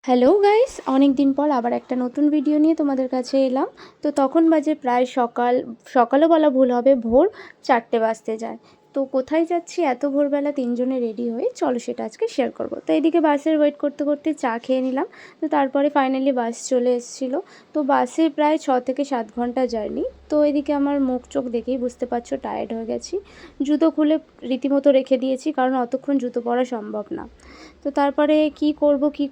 Hello guys, অনেক দিন পর আবার একটা নতুন ভিডিও নিয়ে তোমাদের কাছে এলাম। তো তখন বাজে প্রায় সকালও বলা ভুল হবে, ভোর 4টে বাজতে যায়। তো কোথায় যাচ্ছি এত ভোরবেলা তিনজনে রেডি হয়ে, চলো সেটা আজকে শেয়ার করব। তো এদিকে বাসের ওয়েট করতে করতে চা খেয়ে নিলাম। তো তারপরে ফাইনালি বাস চলে এসেছিলো। তো বাসে প্রায় 6 থেকে 7 ঘন্টা জার্নি। তো এদিকে আমার মুখ চোখ দেখেই বুঝতে পারছো টায়ার্ড হয়ে গেছি। জুতো খুলে রীতিমতো রেখে দিয়েছি, কারণ অতক্ষণ জুতো পরা সম্ভব না। তো তারপরে কি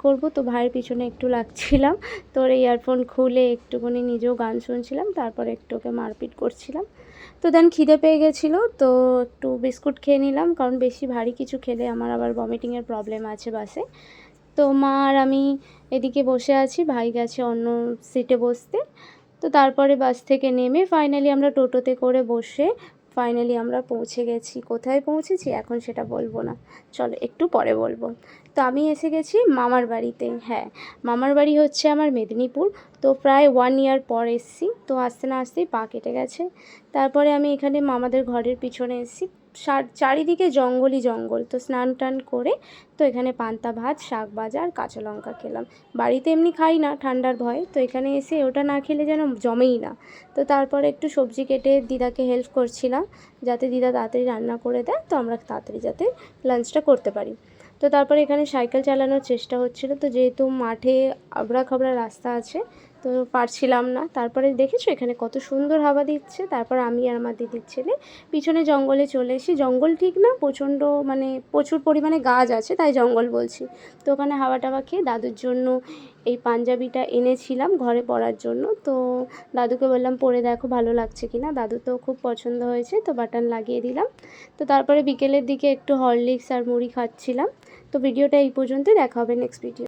করব তো ভাইয়ের পিছনে একটু লাগছিলাম। তোর ইয়ারফোন খুলে একটুখানি নিজেও গান শুনছিলাম, তারপরে একটু ওকে মারপিট করছিলাম। তো দেন খিদে পেয়ে গেছিলো, তো একটু বিস্কুট খেয়ে নিলাম, কারণ বেশি ভারী কিছু খেলে আমার আবার ভমিটিংয়ের প্রবলেম আছে বাসে। তো মা আর আমি এদিকে বসে আছি, ভাই গেছে অন্য সিটে বসতে। তো তারপরে বাস থেকে নেমে ফাইনালি আমরা টোটোতে করে বসে ফাইনালি আমরা পৌঁছে গেছি। কোথায় পৌঁছেছি এখন সেটা বলবো না, চলো একটু পরে বলবো। তো আমি এসে গেছি মামার বাড়িতে। হ্যাঁ, মামার বাড়ি হচ্ছে আমার মেদিনীপুর। তো প্রায় 1 ইয়ার পর এসেছি। তো আসতে না আসতেই পা কেটে গেছে। তারপরে আমি এখানে মামাদের ঘরের পিছনে এসেছি। চারিদিকে জঙ্গলই জঙ্গল। তো স্নান টান করে তো এখানে পান্তা ভাত, শাক ভাজা আর কাঁচা লঙ্কা খেলাম। বাড়িতে এমনি খাই না ঠান্ডার ভয়, তো এখানে এসে ওটা না খেলে যেন জমেই না। তো তারপরে একটু সবজি কেটে দিদাকে হেল্প করছিলাম, যাতে দিদা তাড়াতাড়ি রান্না করে দেয়, তো আমরা তাড়াতাড়ি যাতে লাঞ্চটা করতে পারি। তো তারপরে এখানে সাইকেল চালানোর চেষ্টা হচ্ছিলো, তো যেহেতু মাঠে আবড়া খাবড়া রাস্তা আছে, তো পারছিলাম না। তারপরে দেখেছো এখানে কত সুন্দর হাওয়া দিচ্ছে। তারপর আমি আর আমার দিদির ছেলে পিছনে জঙ্গলে চলে এসেছি। জঙ্গল ঠিক না, প্রচণ্ড মানে প্রচুর পরিমাণে গাছ আছে, তাই জঙ্গল বলছি। তো ওখানে হাওয়া টাওয়া খেয়ে দাদুর জন্য এই পাঞ্জাবিটা এনেছিলাম ঘরে পরার জন্য। তো দাদুকে বললাম পরে দেখো ভালো লাগছে কি না। দাদু তো খুব পছন্দ হয়েছে, তো বাটন লাগিয়ে দিলাম। তো তারপরে বিকেলের দিকে একটু হরলিক্স আর মুড়ি খাচ্ছিলাম। তো ভিডিওটা এই পর্যন্তই, দেখা হবে নেক্সট ভিডিও।